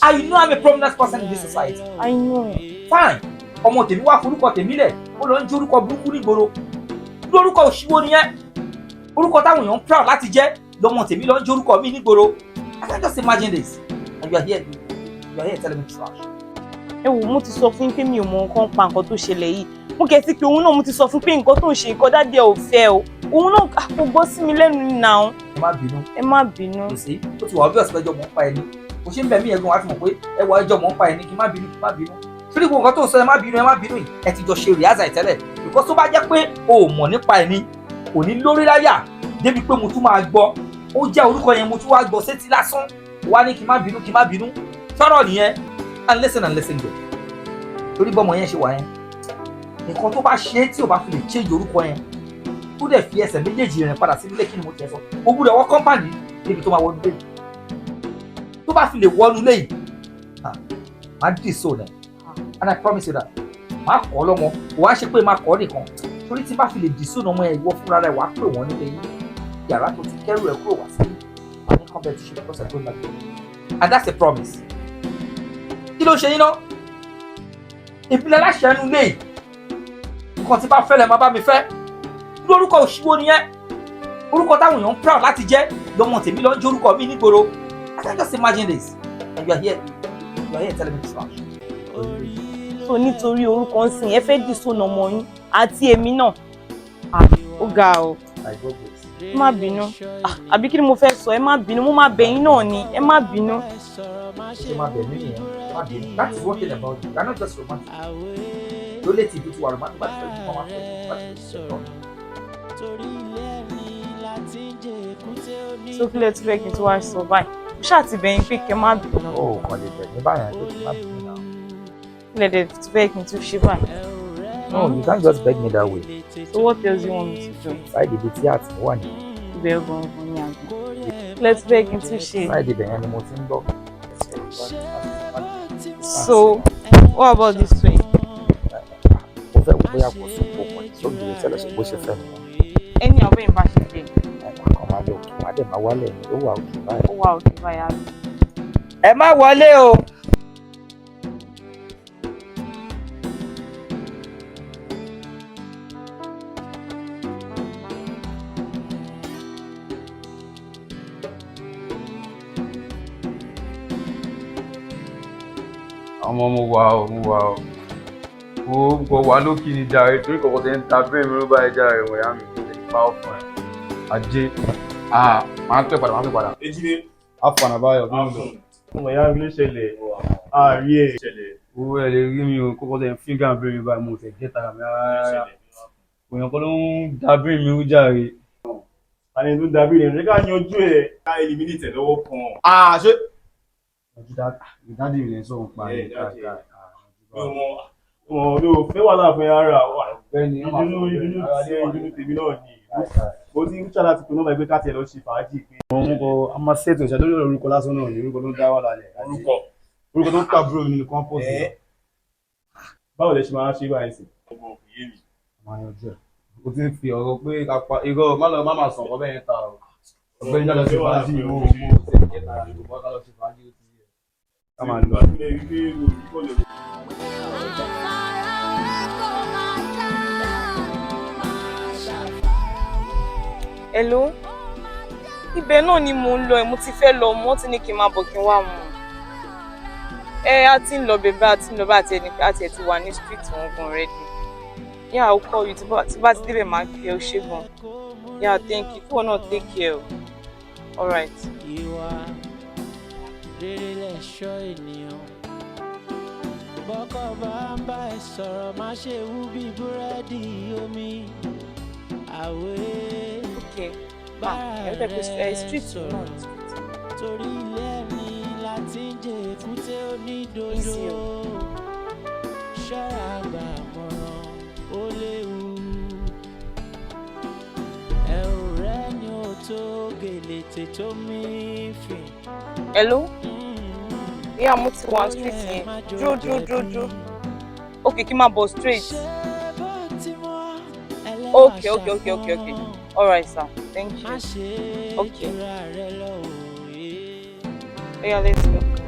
And you know I'm a prominent person in this society. I know. Fine. Ọmọ tèmi wá forúkọ tèmi lẹ̀, ó lọ ń jẹ́ orúkọ burúkú nígboro. Lórúkọ òṣìwò nìyẹn. Orúkọ táwọn èèyàn ń proud láti jẹ́ lọmọ tèmi lọ ń jẹ́ orúkọ mi nígboro. I can just imagine this. And you are here telling me trash. Ẹ wò mo ti sọ fún pé mi ò mọ nǹkan pa nǹkan tó ṣẹlẹ̀ yìí mo kẹsí pé òun náà mo ti sọ fún pé nǹkan tó ń ṣe nǹkan Dádì ẹ ò fẹ́ o òun náà kò gbọ́ sí mi lẹ́nu náà. ẹ má bínú. kò sí ó ti wà ọbẹ̀ ọ̀sẹ̀ lọ́jọ́ mọ̀ ń pa ẹni kò ṣe ń bẹ̀ mí ẹ̀gbọ́n wa fi mọ̀ pé ẹ wà ẹjọ́ mọ̀ ń pa ẹni kí má bínú. ṣé gbogbo nǹkan tó ń sọ ẹ má bínú yìí ẹ ti jọ ṣe rìhásà ìtẹ́lẹ̀ because tó bá jẹ́ pé o ò mọ̀ nípa ẹni kò ní lórí láyà débi pé mo tún máa gbọ́ ó jẹ́ orúkọ yẹn mo tún wá gbọ́ sétí lásán wá ní kí má bínú sọ̀rọ̀ nìyẹn and listen good torí bọ́mọ yẹn ṣe wà yẹn nǹkan tó bá ṣe é tí o bá fi lè change orúkọ yẹn tó dẹ̀ fi ẹsẹ̀ méjèèjì rìn padà sí ilé kí ni mo tẹ̀ sọ o gbúdọ̀ wọ kọ́mpánì níbi tó máa wọnú lé yìí tó bá fi lè wọnú lé yìí máa dì so nẹ and I promise you that máa kọ́ lọ́mọ kò wá ṣe pé máa kọ́ nìkan torí tí bá fi lè dì so ọmọ yẹn ìwọ fúnra rẹ̀ wàá pè wọ́n nílé yìí yàrá tó ti kẹ́rù ẹ̀ kúrò wá sí wà ní competition lọ́sẹ̀ tó ń lágbè and that's a promise kí ló ṣe yín náà ìpínlẹ̀ aláṣẹ ẹnu lé nǹkan tí bá fẹ́ lẹ̀ máa bá mi fẹ́ lórúkọ òṣìwò nìyẹn orúkọ táwọn èèyàn ń proud láti jẹ́ lọ́mọ tèmi lọ́ ń jẹ́ orúkọ mi nígboro I can just imagine this and you are here telling me to slash. so nítorí orúkọ ń sìn ẹ fẹ́ dì sónà ọmọ yín àti èmi náà ó ga o ẹ má bínú àbí kí ni mo fẹ́ sọ ẹ má bínú mo má bẹ̀ yín náà ni ẹ má bínú. That is one thing about you. You are not just romantic. Don't let it be too romantic, but you come after. So kílẹ̀ tí fẹ́ kí n tí wàá sọ báyìí mo ṣáà ti bẹ̀yìn pé kẹ́ má bínú. Ó kàn lè bẹ̀ ní báyìí tó ti má bínú náà. Kílẹ̀ dẹ̀ tí fẹ́ kí n tún ṣe báyìí. No, you can't just beg me that way. So what else you want me to do? Side ibi tí àti wà ní. Ibẹ̀ gangan ní àgbẹ̀. Kílẹ̀ tí fẹ́ kí n tún ṣe. Side ibẹ̀ yẹn ni mo ti ń gbọ́. So, what about this way? Mo fẹ́ wo bóyá kò sùn kó pọ̀ tó gbé tẹ́lẹ̀ sọ bó ṣe fẹ́ mi. Ẹni àwọn bẹ́ẹ̀ bá ṣe dé. Ẹ̀ka máa lè òkè máa dẹ̀ máa wálẹ̀ ní ó wà òkè báyìí. Ó wà òkè báyìí á lọ. Ẹ má wọlé o. ọmọ mo wà ó kò wá lókì ní jàre torí kọ̀kọ́ tẹ̀ ń ta bẹ́ẹ̀ mi ló bá ẹ jàre wọ̀ yá mi kò lè pa ọ̀fun ẹ̀ ajé máa ń pẹ́ padà. Ejide àfààní báyọ̀ tó ń lọ. ọmọ ìyá mi ló ṣẹlẹ̀ àárí ẹ̀ ṣẹlẹ̀. owó ẹ̀ lè rí mi o kọ́kọ́ tẹ̀ ń fíngà bẹ́ẹ̀ mi báyìí mo tẹ̀ jẹ́ tara mi rárá òyìn kan ló ń da bẹ́ẹ̀ mi ó jàre. àní tó dàbí rẹ̀ ṣé ká yanjú ẹ̀ ká eliminate lọ́wọ́ kan. ṣé ìdádì rẹ̀ sọ̀rọ̀ pa ẹ̀ káàkiri. mi ò fẹ́ wàhálà fún ara wa ìdùnnú tèmi náà ni mo ti ń ṣàlàyé pé nọ́mbà ẹgbẹ́ káàtì ẹ̀ lọ ṣe fàájì pé. a máa ṣètò ìṣẹ́ lórí orúkọ lásán náà ní orúkọ tó ń dá wà lálẹ́ orúkọ tó ń kà búrò nínú kọ́ńpọ̀sì. báwo lẹ ṣe máa ṣe báyìí sí. o ti ń fi ọ̀rọ̀ pé irọ́ má máa sọ̀rọ̀ bẹ́ẹ̀ yẹn ta ọ̀gbẹ́ni náà lọ sí fàájì mo ṣe ìkẹta ìgbà ká lọ sí fàájì ó ti yẹ ká máa lọ. Hello? Ibẹ̀ náà ni mo ń lọ mo ti fẹ́ lọ mo ti ní kí n máa bọ̀ kí n wá mu. A ti ń lọ bèbè àti ń lọ bá àti ẹni pé àti ẹ̀ ti wà ní street wọn gan ready. Yeah, I'll call you tí bá ti débẹ̀ máa gbé ọ ṣé gan. Yeah, thank you. Kí wọ́n náà take care. All right. Ìwà rere lẹ̀ṣọ́ ènìyàn. Bọ́kọ̀ bá ń bá ẹ sọ̀rọ̀ má ṣe wú bí búrẹ́dì omi. Àwẹ̀ bára rẹ̀ sọ̀rọ̀ torí ilé ẹni láti ń jẹ èkúté onídodo. Ṣọ́ra gbà mọ̀ràn ó léwu. Ẹ̀rù rẹ̀ ni ó tó gèlè tètò mí fìn. Hello? Yeah, mo ti wà street yẹn. Dúró. Okay, kí n máa bọ̀ straight. Okay. All right, sir. Thank you. Okay. Yeah, let's go.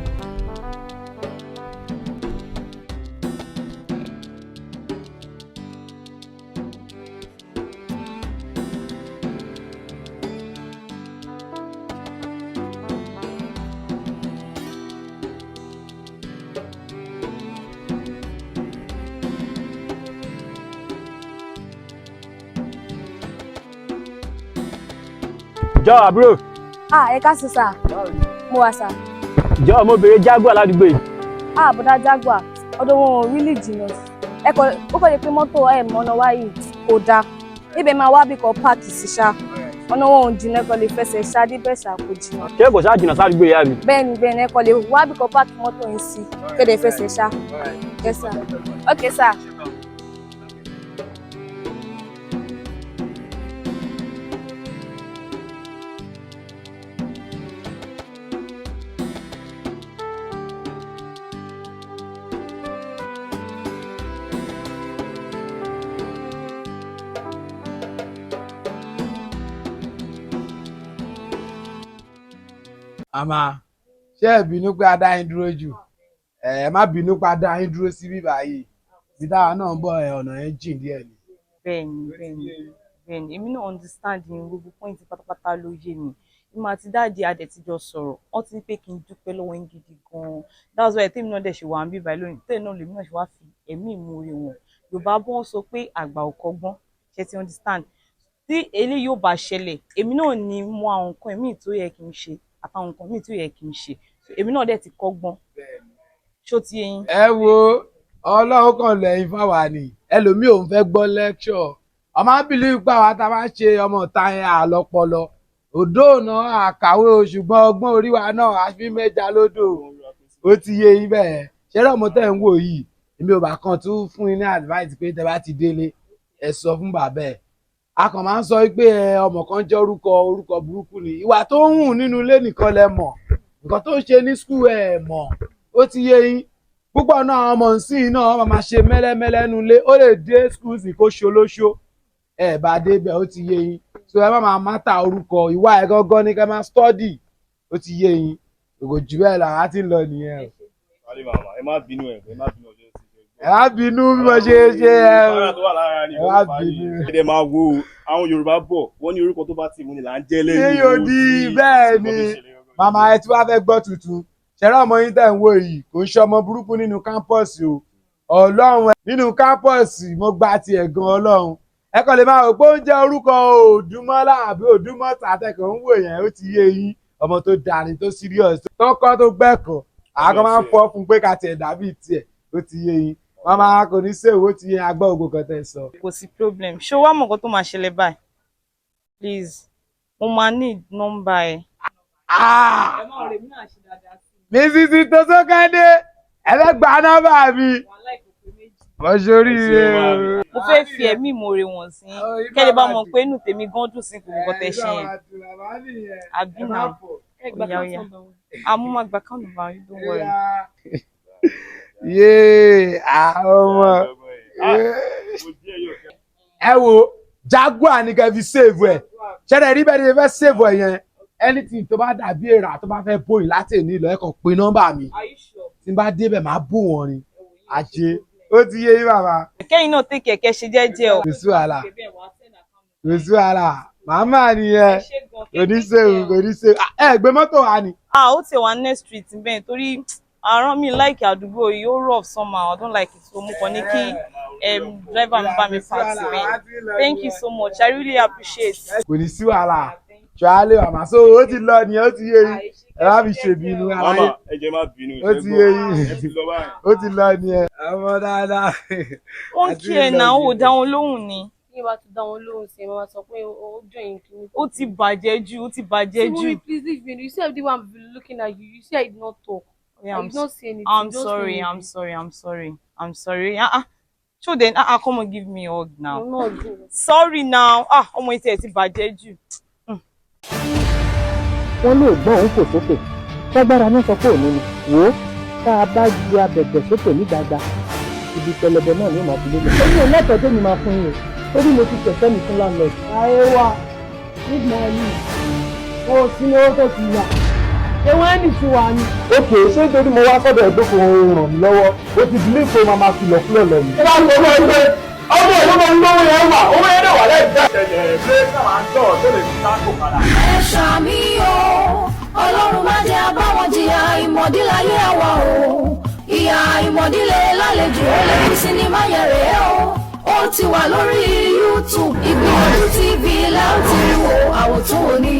Jọ àbúrò. Ẹ ká sí sà. Mo wà sà. Jọ ọmọbìnrin Jaguar ládùúgbò yìí. Bọ̀dá Jaguar, ọ̀dọ̀ wọn ò really jìnnà. Ó kọ́ lè pé mọ́tò mọ́nà wá yìí kò dáa. Ibẹ̀ máa wá bí kan páàkì sí ṣá. Ọ̀nà wọn ò jìnnà ẹ̀kọ́ lè fẹsẹ̀ ṣá débẹ̀ ṣá kò jìnnà. Ṣé kò ṣáà jìnnà sádùúgbò ìyá mi? Bẹ́ẹ̀ni ẹ̀kọ́ lè wá bí kan páàkì mọ́tò yìí sí kéde fẹsẹ̀ ṣá. Yes sir. Okay sir. Àmà ṣé ẹ bínú pé a dá yín dúró jù ẹ má bínú pé a dá yín dúró sí bíbá yìí bí táwa náà ń bọ̀ ọ̀nà yẹn jìn díẹ̀ ni. Bẹ́ẹ̀ni èmi náà understand ní gbogbo pọ́ìntì pátápátá ló yé mi ìmọ̀ àti dáàdi adẹ̀tíjọ sọ̀rọ̀ wọ́n ti ní pé kí n dúpẹ́ lọ́wọ́ yín gidi gan-an that's why tèmi náà dẹ̀ ṣe wà ń bíbá lónìí tèmi náà lèmi náà ṣe wá fi ẹ̀mí ìmoore wọn Yorùbá bọ́ sọ pé àgbà ò kọ́gbọ́n ṣe ti understand tí eléyìí yóò bá ṣẹlẹ̀ èmi náà ni mo àwọn nǹkan míì tó yẹ kí n ṣe àtàwọn nǹkan míì tí ó yẹ kí n ṣe èmi náà dẹ̀ ti kọ́gbọ́n ṣó ti yẹn. ẹ wo Ọlọ́run kan lẹ́yìn fáwa ni ẹlòmíì òun fẹ́ gbọ́ lecture ọmọ abìlú ìgbà wa tá a máa ń ṣe ọmọ ọ̀tá yẹn àlọ́pọlọ òdó náà àkàwé o ṣùgbọ́n ọgbọ́n orí wa náà àfi mẹ́ja lódò ó ti yé yín bẹ́ẹ̀ ṣẹ́rẹ́ ọmọ tẹ́ ń wò yìí èmi ò bá kan tún fún yín ní advice pé tẹ́ bá ti délé ẹ sọ fún bàbá ẹ̀ a kàn máa ń sọ pé ọmọ kan jẹ́ orúkọ burúkú ni ìwà tó ń hùn nínú ilé nìkan lẹ mọ̀ nǹkan tó ń ṣe ní skul ẹ̀ mọ̀ ó ti yé yín púpọ̀ náà ọmọ nsìn náà wọ́n máa ṣe mẹ́lẹ́mẹ́lẹ́ nínú ilé ó lè dé skul sì kó ṣolóṣó ẹ̀ bá débẹ̀ ó ti yé yín so ẹ má máa mátà orúkọ ìwà ẹ̀ gángan ní ká máa study ó ti yé yín ògò jù bẹ́ẹ̀ làwọn á ti ń lọ nìyẹn. ẹ má bínú ẹ má bínú bí mo ṣe ṣe ẹ má bínú. ẹ máa wo àwọn Yorùbá bọ̀ wọ́n ní orúkọ tó bá ti mú ni là ń jẹ́ lẹ́yìn ní òdì bẹ́ẹ̀ ni màmá ẹ tí wàá fẹ́ gbọ́ tuntun ṣẹ̀rẹ́ ọmọ yín tẹ̀ ń wò yìí kò ń ṣe ọmọ burúkú nínú kámpọ̀sì o Ọlọ́run nínú kámpọ̀sì mo gba tiẹ̀ gan Ọlọ́run ẹ kàn lè máa rò pé ó ń jẹ́ orúkọ Òdùmọ́lá àbí Òdùmọ́ta àtẹ̀kọ̀ ń wò yẹn ó ti yé yín ọmọ tó dání tó serious tó kọ́ tó gbẹ̀kọ̀ àgọ́ máa ń fọ́ fún pé ká tiẹ̀ dàbí tiẹ̀ ó ti yé yín màmá kò ní ṣe owó ti yẹn agbọ́ ògbó kan tẹ̀ sọ. kò sí problem ṣé wàá mọ̀ nǹkan tó máa ṣẹlẹ̀ báyìí please mo máa need nọ́mbà ẹ. Mrs. Tosokade ẹ fẹ́ gba nọ́mbà mi. Mo ṣorí rẹ. Mo fẹ́ fi ẹ̀mí ìmoore wọn sí kẹ́lẹ́ bá mọ̀ pé inú tèmi gan dùn sí nǹkan tẹ́ ṣe yẹn. Àbí náà oya. Àmú máa gba káwọn nọ́mbà yìí, don't worry. Yéé ọmọ. Ẹ wo Jaguar ni kẹ́ fi save ẹ̀. Ṣẹ́rẹ̀ rí bẹ́ẹ̀ ni ẹ fẹ́ save ẹ̀ yẹn. Anything tó bá dàbí èèrà tó bá fẹ́ bóyìn láti èní lọ ẹ kàn pé nọ́mbà mi. Tí n bá débẹ̀ máa bò wọ́n ni. Àṣé ó ti yé yín bàbá. Kẹ́yìn náà tẹ̀ kẹ̀kẹ́ ṣe jẹ́jẹ́ o. Kò sí wàhálà. Kò sí wàhálà. Màmá nìyẹn. Kò ní sèwù, kò ní sèwù. Ẹ gbé mọ́tò wa ni. Ó ti wà next street bẹ́ẹ̀ torí àrán mi like àdúgbò yìí ó rough somehow. I don't like it so mo kàn ní kí driver mi bá mi park síbẹ̀. Thank you so much. I really appreciate. Kò ní sí wàhálà. Ṣọ́álé màmá so ó ti lọ nìyẹn ó ti yé yín. Ẹ má fi ṣèbínú aláyé. Mama ẹ jẹ́ má bínú. Ó ti yé yín. Ó ti lọ nìyẹn. Ọmọ dáadáa. Wọ́n kí ẹ̀ náà ó dá wọn lóhùn ni. Bí wàá ti dá wọn lóhùn sí ẹ máa sọ pé ó jọ yín kí ni. Ó ti bàjẹ́ jù, ó ti bàjẹ́ jù. Please leave me. You see everyone looking at you. You see I did not talk. Yeah, I did not say anything. I'm sorry. I'm sorry. So then, come on, give me a hug now. I'm not good. Sorry now. Ọmọ ìtẹ̀ ti bàjẹ́ jù. Wọ́n lè gbọ́n òun kò sókè ṣágbára náà sọ pé òní ni wò ó tá a bá ju abẹ̀bẹ̀ sókè ní gbàgbà ibi pẹlẹbẹ náà ní màá fi lélẹ̀. ó ní ọlọ́tọ̀ tó ní máa fún yín o torí mo ti tẹ̀sẹ̀ mi fún landlord. Ayé wa nígbà yìí o sí ní owó tó ti yà ṣé wọ́n ẹni tí wà ní. Òkè ṣé nítorí mo wá sọ́dọ̀ ẹgbẹ́ kan ràn mí lọ́wọ́ ó ti dílé ìfowó máa máa kìlọ̀ fúlọ̀ lọ mi. Ṣé bá ń sọ fún ẹ pé ọmọ ìlú máa ń lówó yẹn wà owó yẹn náà wà lẹ́yìn dá. Ẹ ṣàmì o Ọlọ́run má jẹ́ abáwọn jìyà ìmọ̀díláyé àwa o ìyà ìmọ̀dílé lálejò ó lè fi sinimá yẹn rèé o ó ti wà lórí YouTube Ìgbìyànjú TV láti wo àwòtún òní.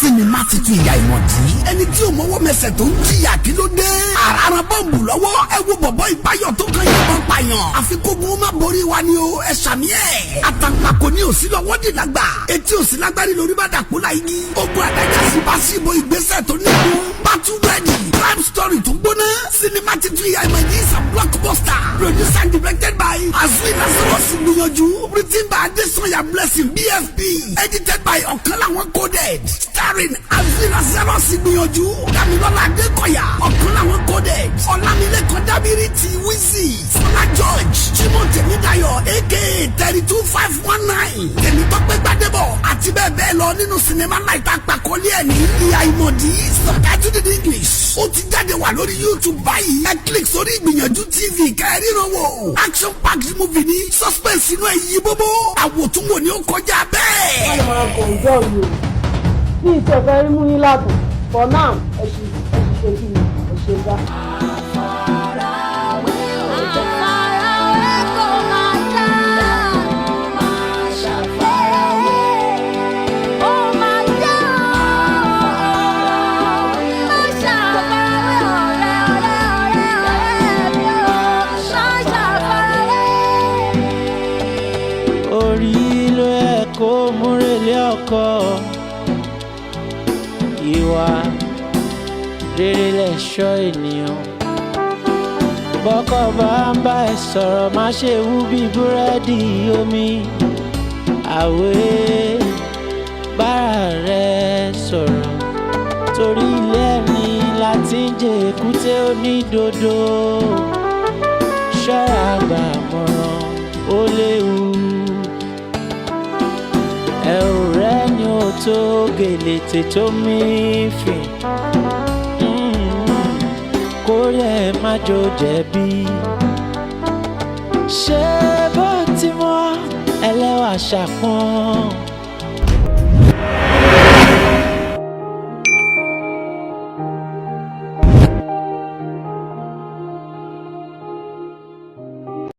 Sinimá titun ìyá ìmọ̀dí ẹni tí ò mọ́wọ́ mẹsẹ̀ tó ń jìyà kí ló dé. Àràrà bọ́ǹbù lọ́wọ́ ẹ wo bọ̀bọ́ ìpáyọ̀ tó kan yìnbọn pààyàn. Àfi kógun ó má borí wa ni o ẹ ṣàmì ẹ̀. Àtàǹpàkò ní òsì lọ́wọ́ dìdàgbà. Etí òsì lágbárí lórí bá dàkú la igi. Ogun àdájà sí bá sí ibo ìgbésẹ̀ tó nígun. Battle ready crime story tó gbóná. Sinimá titun ìyá ìmọ̀dí is a blockbuster. Produced and directed by Azui Lazarus Igbiyanju. Written by Adesanya Blessing BFP. Edited by Ọ̀kanláwọn Coded. Starring Azui Lazarus Igbiyanju. Damilola Adekoya. Ọ̀kanláwọn Coded. Ọlámilékan Dábírí ti Wizzy. Fọlá George. Jimoh Tèmídayọ̀ aka 32519. Tèmítọ́pẹ́ Gbádébọ̀ àti bẹ́ẹ̀ bẹ́ẹ̀ lọ nínú sinimá náà ìta àpàkọ́lé ẹ̀ ní ìyá ìmọ̀dí subtitled in English. Ó ti jáde wà lórí YouTube báyìí. Ẹ click sórí Ìgbìyànjú TV kẹ́rìíràn wò. Action packed movie ní suspense inú ẹ̀ yí bóbó. Àwòtúnwò ni ó kọjá bẹ́ẹ̀. Wọ́n máa kọ̀ ọjọ́ mi o. Bí ìṣẹ̀fẹ̀ rí mú yín látọ̀ for now ẹ ṣe kí ni ẹ ṣe dá. Ìwà rere lẹ̀ṣọ́ ènìyàn. Bọ́kọ bá ń bá ẹ sọ̀rọ̀ má ṣe wú bí búrẹ́dì omi. Àwẹ̀ bára rẹ sọ̀rọ̀ torí ilé ẹni láti ń jẹ èkúté onídodo. Ṣọ́ra gbàmọ̀ràn ó léwu. Ẹ ò rẹ́ni ò tó gèlè tètò mí fìn. Kórè ẹ má jò jẹ̀bi. Ṣé bó ti mọ́ ẹlẹ́wà ṣàpọ́n?